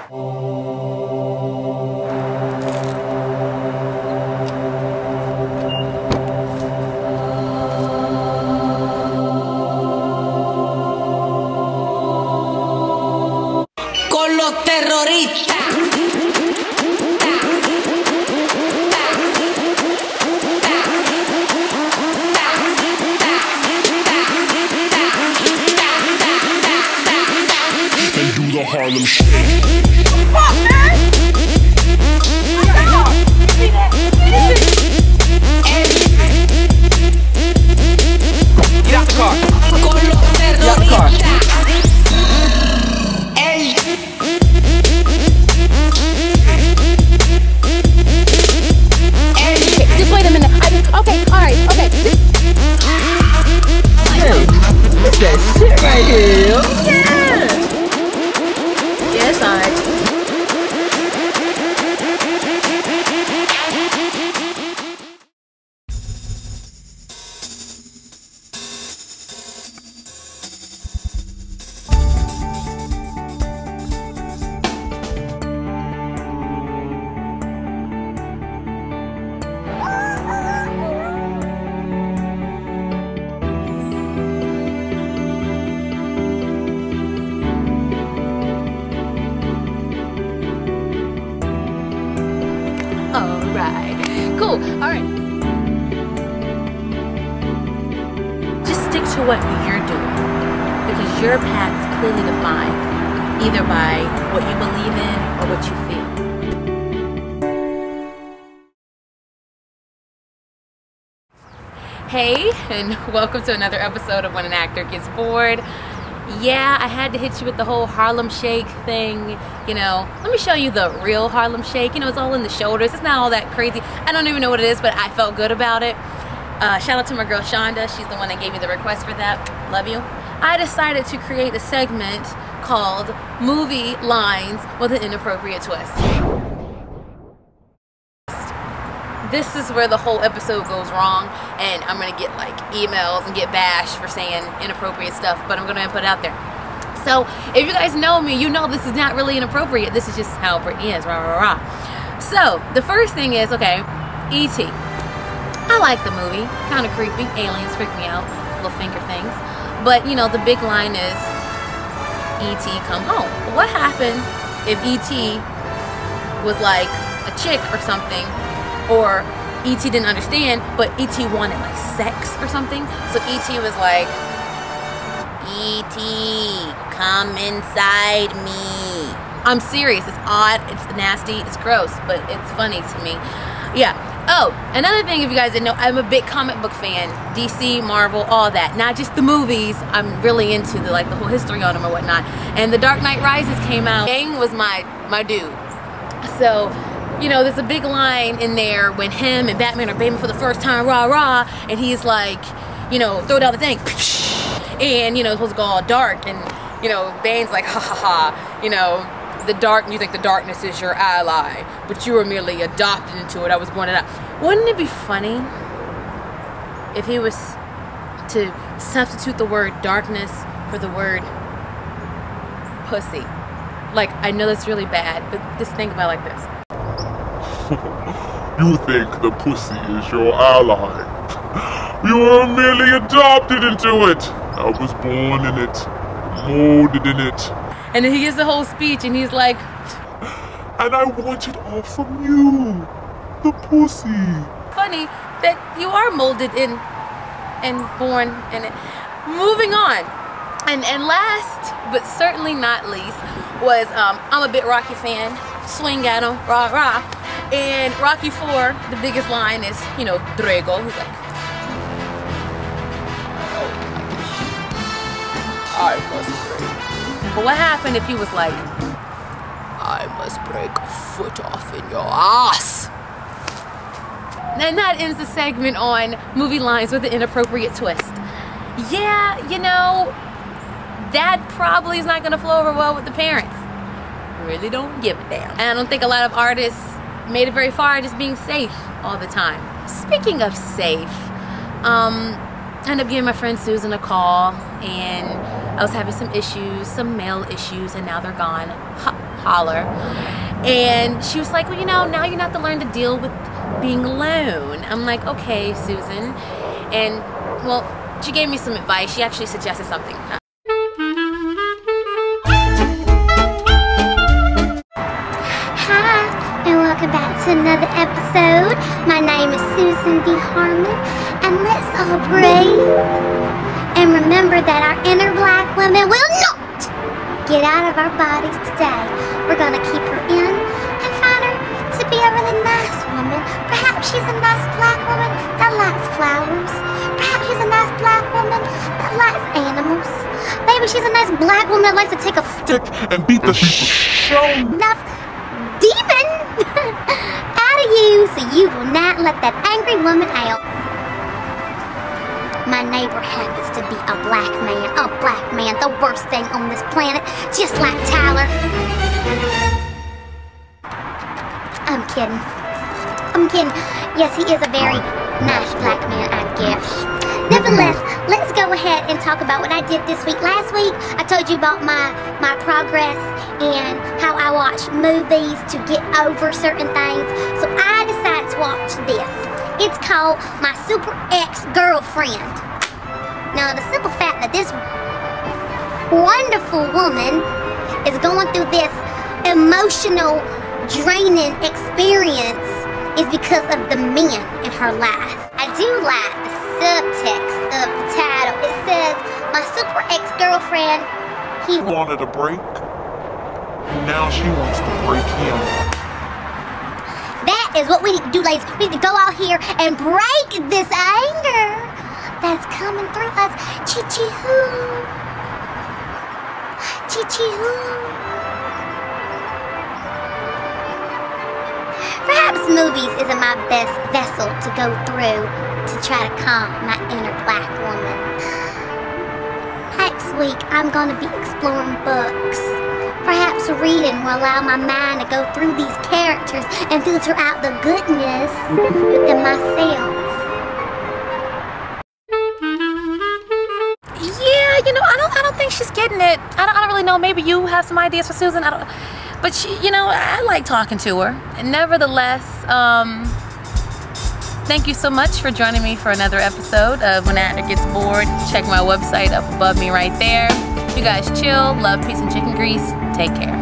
Con los terroristas. The Harlem Shake. Fuck, man! Get out the car. Get out the car. Just wait a minute. Okay, alright, okay. Hey, look at that shit right here. Yeah! Yes, alright. Alright, cool, alright. Just stick to what you're doing, because your path's clearly defined, either by what you believe in or what you feel. Hey, and welcome to another episode of When an Actor Gets Bored. Yeah, I had to hit you with the whole Harlem Shake thing, you know. Let me show you the real Harlem Shake. You know, it's all in the shoulders. It's not all that crazy. I don't even know what it is, but I felt good about it. Shout out to my girl Shonda. She's the one that gave me the request for that. Love you. I decided to create a segment called Movie Lines with an Inappropriate Twist. This is where the whole episode goes wrong, and I'm gonna get like emails and get bashed for saying inappropriate stuff, but I'm gonna put it out there. So if you guys know me, you know this is not really inappropriate. This is just how Brittney is. Rah, rah, rah. So the first thing is, okay, E.T. I like the movie. Kind of creepy. Aliens freak me out. Little finger things. But you know, the big line is E.T. come home. What happened if E.T. was like a chick or something? Or E.T. didn't understand, but E.T. wanted like sex or something. So E.T. was like, E.T., come inside me. I'm serious. It's odd, it's nasty, it's gross, but it's funny to me. Yeah. Oh, another thing, if you guys didn't know, I'm a big comic book fan. DC, Marvel, all that. Not just the movies. I'm really into the whole history on them or whatnot. And The Dark Knight Rises came out. Gang was my dude. So, you know, there's a big line in there when him and Batman are bathing for the first time, rah rah, and he's like, you know, throw down the thing, and you know, it's supposed to go all dark, and you know, Bane's like, ha ha ha, you know, you think the darkness is your ally, but you were merely adopted into it. I was born in that. Wouldn't it be funny if he was to substitute the word darkness for the word pussy? Like, I know that's really bad, but just think about it like this. You think the pussy is your ally. You were merely adopted into it. I was born in it, molded in it. And then he gives the whole speech and he's like, and I want it all from you, the pussy. Funny that you are molded in and born in it. Moving on. And last, but certainly not least, was I'm a big Rocky fan. Swing at him, rah rah. And Rocky 4, the biggest line is, you know, Drago. He's like, I must break. But what happened if he was like, I must break a foot off in your ass? And that ends the segment on movie lines with an inappropriate twist. Yeah, you know, that probably is not going to flow over well with the parents. Really don't give a damn. And I don't think a lot of artists made it very far just being safe all the time. Speaking of safe, I ended up giving my friend Susan a call, and I was having some issues, some mail issues, and now they're gone. Ha holler. And she was like, well, you know, now you're gonna have to learn to deal with being alone. I'm like, okay, Susan. And well, she gave me some advice. She actually suggested something. Hi, and welcome back to another episode. My name is Susan B. Harmon, and let's all breathe and remember that our inner black woman will not get out of our bodies today. We're gonna keep her in and find her to be a really nice woman. Perhaps she's a nice black woman that likes flowers. Perhaps she's a nice black woman that likes animals. Maybe she's a nice black woman that likes to take a Stick and beat the show. enough demon out of you so you will not let that angry woman out. My neighbor happens to be a black man, the worst thing on this planet, just like Tyler. I'm kidding. Yes, he is a very nice black man, I guess. Nevertheless, let's go ahead and talk about what I did this week. Last week, I told you about my progress and how I watch movies to get over certain things. So I decided to watch this. It's called My Super Ex-Girlfriend. Now, the simple fact that this wonderful woman is going through this emotional, draining experience is because of the men in her life. I do like the subtext of the title. It says, my super ex-girlfriend, he Wanted a break. Now she wants to break him. That is what we need to do, ladies. We need to go out here and break this anger that's coming through us. Chi-chi-hoo. Chi-chi-hoo. Perhaps movies isn't my best vessel to go through to try to calm my inner black woman. Next week, I'm going to be exploring books. Perhaps reading will allow my mind to go through these characters and filter out the goodness within myself. Yeah, you know, I don't think she's getting it. I don't really know. Maybe you have some ideas for Susan. But she, you know, I like talking to her. And nevertheless, thank you so much for joining me for another episode of When Actor Gets Bored. Check my website up above me right there. You guys chill, love, peace, and chicken grease. Take care.